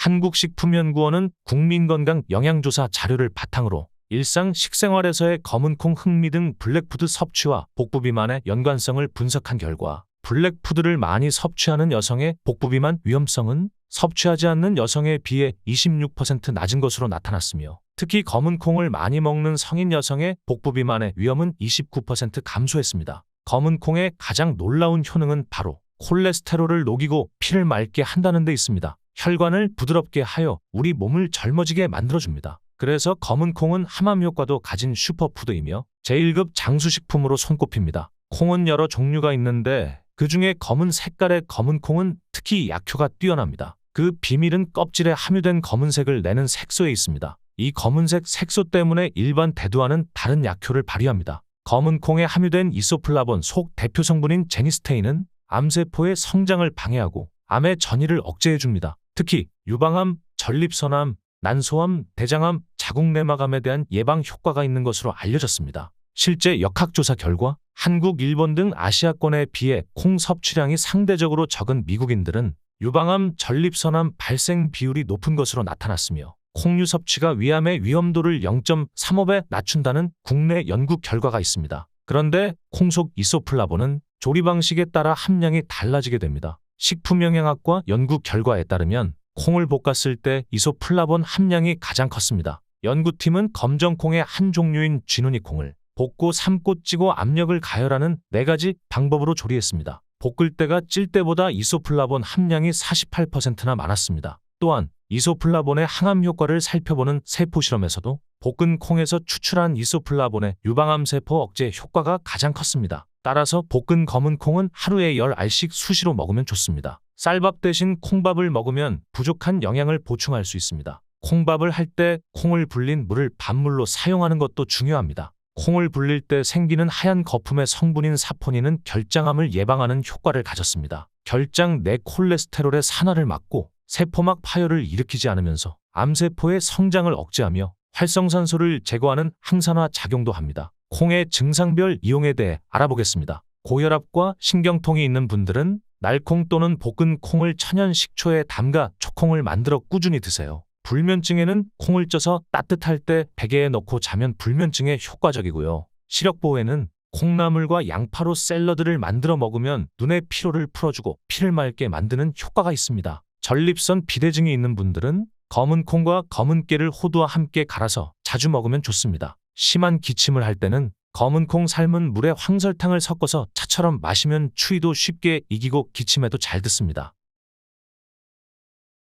한국식품연구원은 국민건강영양조사 자료를 바탕으로 일상 식생활에서의 검은콩, 흑미 등 블랙푸드 섭취와 복부비만의 연관성을 분석한 결과 블랙푸드를 많이 섭취하는 여성의 복부비만 위험성은 섭취하지 않는 여성에 비해 26% 낮은 것으로 나타났으며, 특히 검은콩을 많이 먹는 성인 여성의 복부비만의 위험은 29% 감소했습니다. 검은콩의 가장 놀라운 효능은 바로 콜레스테롤을 녹이고 피를 맑게 한다는 데 있습니다. 혈관을 부드럽게 하여 우리 몸을 젊어지게 만들어줍니다. 그래서 검은콩은 함암 효과도 가진 슈퍼푸드이며 제1급 장수식품으로 손꼽힙니다. 콩은 여러 종류가 있는데 그 중에 검은 색깔의 검은콩은 특히 약효가 뛰어납니다. 그 비밀은 껍질에 함유된 검은색을 내는 색소에 있습니다. 이 검은색 색소 때문에 일반 대두와는 다른 약효를 발휘합니다. 검은콩에 함유된 이소플라본 속 대표 성분인 제니스테인은 암세포의 성장을 방해하고 암의 전이를 억제해줍니다. 특히 유방암, 전립선암, 난소암, 대장암, 자궁내막암에 대한 예방 효과가 있는 것으로 알려졌습니다. 실제 역학조사 결과 한국, 일본 등 아시아권에 비해 콩 섭취량이 상대적으로 적은 미국인들은 유방암, 전립선암 발생 비율이 높은 것으로 나타났으며, 콩류 섭취가 위암의 위험도를 0.35배 낮춘다는 국내 연구 결과가 있습니다. 그런데 콩 속 이소플라본은 조리 방식에 따라 함량이 달라지게 됩니다. 식품영양학과 연구 결과에 따르면 콩을 볶았을 때 이소플라본 함량이 가장 컸습니다. 연구팀은 검정콩의 한 종류인 쥐눈이 콩을 볶고 삶고 찌고 압력을 가열하는 4가지 방법으로 조리했습니다. 볶을 때가 찔 때보다 이소플라본 함량이 48%나 많았습니다. 또한 이소플라본의 항암 효과를 살펴보는 세포 실험에서도 볶은 콩에서 추출한 이소플라본의 유방암 세포 억제 효과가 가장 컸습니다. 따라서 볶은 검은 콩은 하루에 10알씩 수시로 먹으면 좋습니다. 쌀밥 대신 콩밥을 먹으면 부족한 영양을 보충할 수 있습니다. 콩밥을 할 때 콩을 불린 물을 밥물로 사용하는 것도 중요합니다. 콩을 불릴 때 생기는 하얀 거품의 성분인 사포닌은 결장암을 예방하는 효과를 가졌습니다. 결장 내 콜레스테롤의 산화를 막고 세포막 파열을 일으키지 않으면서 암세포의 성장을 억제하며 활성산소를 제거하는 항산화 작용도 합니다. 콩의 증상별 이용에 대해 알아보겠습니다. 고혈압과 신경통이 있는 분들은 날콩 또는 볶은 콩을 천연 식초에 담가 초콩을 만들어 꾸준히 드세요. 불면증에는 콩을 쪄서 따뜻할 때 베개에 넣고 자면 불면증에 효과적이고요. 시력보호에는 콩나물과 양파로 샐러드를 만들어 먹으면 눈의 피로를 풀어주고 피를 맑게 만드는 효과가 있습니다. 전립선 비대증이 있는 분들은 검은 콩과 검은 깨를 호두와 함께 갈아서 자주 먹으면 좋습니다. 심한 기침을 할 때는 검은 콩 삶은 물에 황설탕을 섞어서 차처럼 마시면 추위도 쉽게 이기고 기침에도 잘 듣습니다.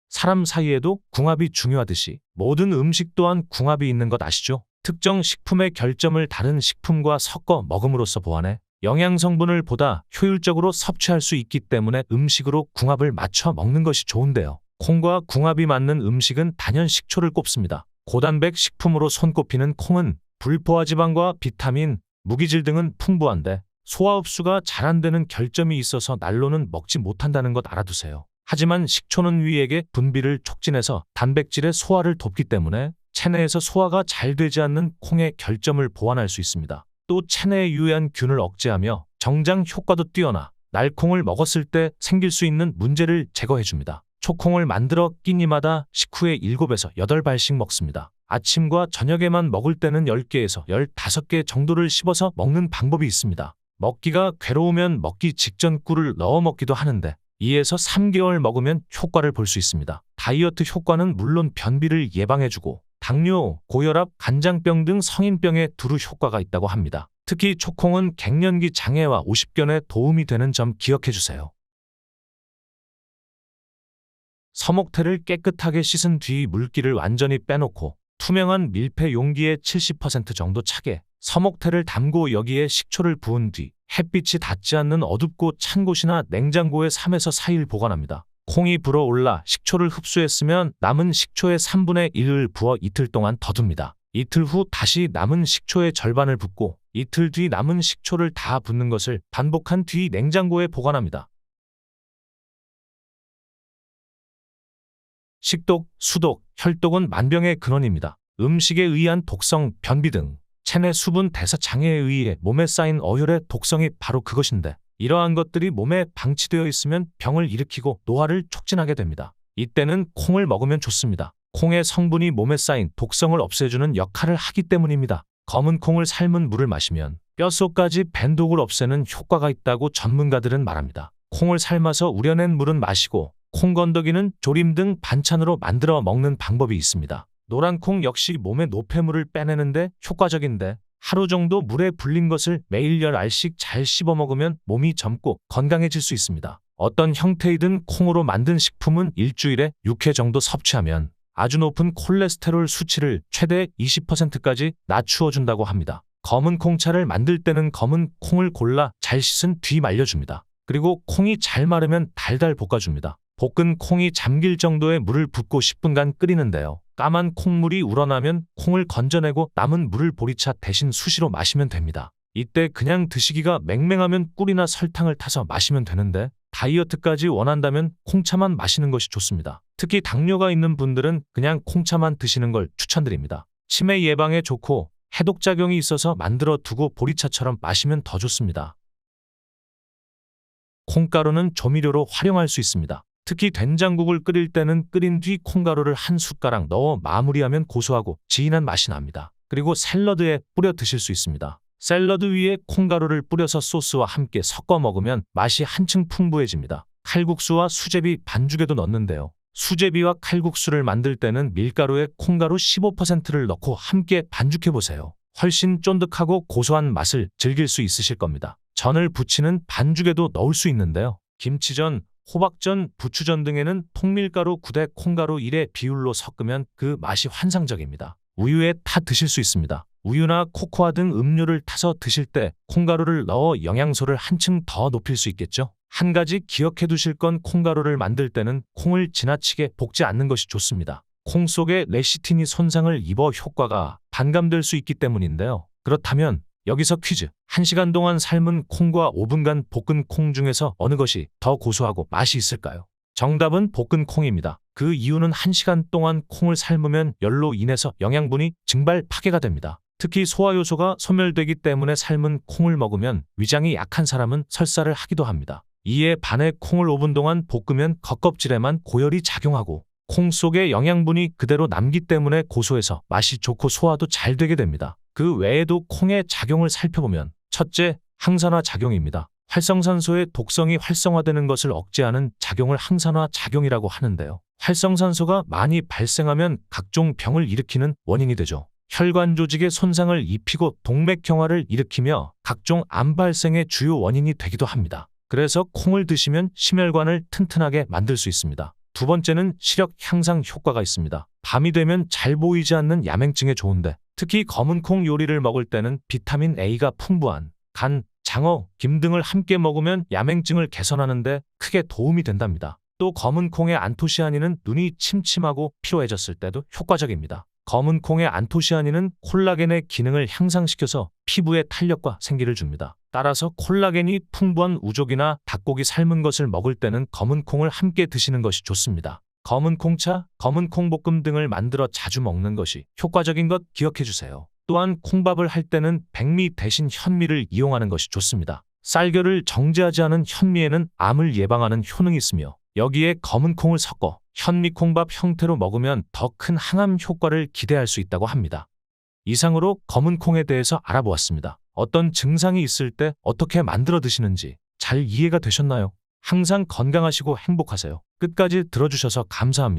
사람 사이에도 궁합이 중요하듯이 모든 음식 또한 궁합이 있는 것 아시죠? 특정 식품의 결점을 다른 식품과 섞어 먹음으로써 보완해 영양 성분을 보다 효율적으로 섭취할 수 있기 때문에 음식으로 궁합을 맞춰 먹는 것이 좋은데요. 콩과 궁합이 맞는 음식은 단연 식초를 꼽습니다. 고단백 식품으로 손꼽히는 콩은 불포화 지방과 비타민, 무기질 등은 풍부한데 소화 흡수가 잘 안 되는 결점이 있어서 날로는 먹지 못한다는 것 알아두세요. 하지만 식초는 위액의 분비를 촉진해서 단백질의 소화를 돕기 때문에 체내에서 소화가 잘 되지 않는 콩의 결점을 보완할 수 있습니다. 또 체내에 유해한 균을 억제하며 정장 효과도 뛰어나 날콩을 먹었을 때 생길 수 있는 문제를 제거해줍니다. 초콩을 만들어 끼니마다 식후에 7에서 8발씩 먹습니다. 아침과 저녁에만 먹을 때는 10개에서 15개 정도를 씹어서 먹는 방법이 있습니다. 먹기가 괴로우면 먹기 직전 꿀을 넣어 먹기도 하는데 2에서 3개월 먹으면 효과를 볼 수 있습니다. 다이어트 효과는 물론 변비를 예방해주고 당뇨, 고혈압, 간장병 등 성인병에 두루 효과가 있다고 합니다. 특히 초콩은 갱년기 장애와 오십견에 도움이 되는 점 기억해주세요. 서목태를 깨끗하게 씻은 뒤 물기를 완전히 빼놓고 투명한 밀폐 용기에 70% 정도 차게 서목태를 담고 여기에 식초를 부은 뒤 햇빛이 닿지 않는 어둡고 찬 곳이나 냉장고에 3에서 4일 보관합니다. 콩이 불어올라 식초를 흡수했으면 남은 식초의 3분의 1을 부어 이틀 동안 더 둡니다. 이틀 후 다시 남은 식초의 절반을 붓고 이틀 뒤 남은 식초를 다 붓는 것을 반복한 뒤 냉장고에 보관합니다. 식독, 수독, 혈독은 만병의 근원입니다. 음식에 의한 독성, 변비 등 체내 수분 대사 장애에 의해 몸에 쌓인 어혈의 독성이 바로 그것인데 이러한 것들이 몸에 방치되어 있으면 병을 일으키고 노화를 촉진하게 됩니다. 이때는 콩을 먹으면 좋습니다. 콩의 성분이 몸에 쌓인 독성을 없애주는 역할을 하기 때문입니다. 검은 콩을 삶은 물을 마시면 뼛속까지 밴 독을 없애는 효과가 있다고 전문가들은 말합니다. 콩을 삶아서 우려낸 물은 마시고 콩건더기는 조림 등 반찬으로 만들어 먹는 방법이 있습니다. 노란 콩 역시 몸의 노폐물을 빼내는데 효과적인데 하루 정도 물에 불린 것을 매일 10알씩 잘 씹어 먹으면 몸이 젊고 건강해질 수 있습니다. 어떤 형태이든 콩으로 만든 식품은 일주일에 6회 정도 섭취하면 아주 높은 콜레스테롤 수치를 최대 20%까지 낮추어 준다고 합니다. 검은 콩차를 만들 때는 검은 콩을 골라 잘 씻은 뒤 말려줍니다. 그리고 콩이 잘 마르면 달달 볶아줍니다. 볶은 콩이 잠길 정도의 물을 붓고 10분간 끓이는데요. 까만 콩물이 우러나면 콩을 건져내고 남은 물을 보리차 대신 수시로 마시면 됩니다. 이때 그냥 드시기가 맹맹하면 꿀이나 설탕을 타서 마시면 되는데 다이어트까지 원한다면 콩차만 마시는 것이 좋습니다. 특히 당뇨가 있는 분들은 그냥 콩차만 드시는 걸 추천드립니다. 치매 예방에 좋고 해독작용이 있어서 만들어 두고 보리차처럼 마시면 더 좋습니다. 콩가루는 조미료로 활용할 수 있습니다. 특히 된장국을 끓일 때는 끓인 뒤 콩가루를 한 숟가락 넣어 마무리하면 고소하고 진한 맛이 납니다. 그리고 샐러드에 뿌려 드실 수 있습니다. 샐러드 위에 콩가루를 뿌려서 소스와 함께 섞어 먹으면 맛이 한층 풍부해집니다. 칼국수와 수제비 반죽에도 넣는데요. 수제비와 칼국수를 만들 때는 밀가루에 콩가루 15%를 넣고 함께 반죽해보세요. 훨씬 쫀득하고 고소한 맛을 즐길 수 있으실 겁니다. 전을 부치는 반죽에도 넣을 수 있는데요. 김치전, 호박전, 부추전 등에는 통밀가루 9대 콩가루 1의 비율로 섞으면 그 맛이 환상적입니다. 우유에 타 드실 수 있습니다. 우유나 코코아 등 음료를 타서 드실 때 콩가루를 넣어 영양소를 한층 더 높일 수 있겠죠? 한 가지 기억해 두실 건 콩가루를 만들 때는 콩을 지나치게 볶지 않는 것이 좋습니다. 콩 속에 레시틴이 손상을 입어 효과가 반감될 수 있기 때문인데요. 그렇다면 여기서 퀴즈. 1시간 동안 삶은 콩과 5분간 볶은 콩 중에서 어느 것이 더 고소하고 맛이 있을까요? 정답은 볶은 콩입니다. 그 이유는 1시간 동안 콩을 삶으면 열로 인해서 영양분이 증발 파괴가 됩니다. 특히 소화효소가 소멸되기 때문에 삶은 콩을 먹으면 위장이 약한 사람은 설사를 하기도 합니다. 이에 반해 콩을 5분 동안 볶으면 겉껍질에만 고열이 작용하고 콩 속의 영양분이 그대로 남기 때문에 고소해서 맛이 좋고 소화도 잘 되게 됩니다. 그 외에도 콩의 작용을 살펴보면 첫째, 항산화 작용입니다. 활성산소의 독성이 활성화되는 것을 억제하는 작용을 항산화 작용이라고 하는데요. 활성산소가 많이 발생하면 각종 병을 일으키는 원인이 되죠. 혈관 조직에 손상을 입히고 동맥경화를 일으키며 각종 암 발생의 주요 원인이 되기도 합니다. 그래서 콩을 드시면 심혈관을 튼튼하게 만들 수 있습니다. 두 번째는 시력 향상 효과가 있습니다. 밤이 되면 잘 보이지 않는 야맹증에 좋은데 특히 검은 콩 요리를 먹을 때는 비타민 A가 풍부한 간, 장어, 김 등을 함께 먹으면 야맹증을 개선하는 데 크게 도움이 된답니다. 또 검은 콩의 안토시아닌은 눈이 침침하고 피로해졌을 때도 효과적입니다. 검은 콩의 안토시아닌은 콜라겐의 기능을 향상시켜서 피부에 탄력과 생기를 줍니다. 따라서 콜라겐이 풍부한 우족이나 닭고기 삶은 것을 먹을 때는 검은 콩을 함께 드시는 것이 좋습니다. 검은 콩차, 검은 콩볶음 등을 만들어 자주 먹는 것이 효과적인 것 기억해 주세요. 또한 콩밥을 할 때는 백미 대신 현미를 이용하는 것이 좋습니다. 쌀결을 정제하지 않은 현미에는 암을 예방하는 효능이 있으며 여기에 검은 콩을 섞어 현미콩밥 형태로 먹으면 더 큰 항암 효과를 기대할 수 있다고 합니다. 이상으로 검은 콩에 대해서 알아보았습니다. 어떤 증상이 있을 때 어떻게 만들어 드시는지 잘 이해가 되셨나요? 항상 건강하시고 행복하세요. 끝까지 들어주셔서 감사합니다.